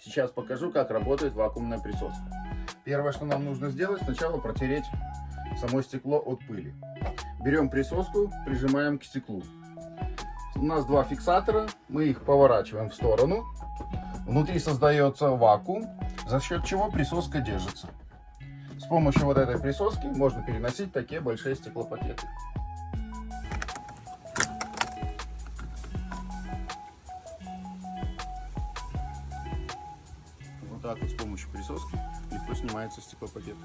Сейчас покажу, как работает вакуумная присоска. Первое, что нам нужно сделать, сначала протереть само стекло от пыли. Берем присоску, прижимаем к стеклу. У нас два фиксатора, мы их поворачиваем в сторону. Внутри создается вакуум, за счет чего присоска держится. С помощью вот этой присоски можно переносить такие большие стеклопакеты. Вот так вот с помощью присоски легко снимается стеклопакет.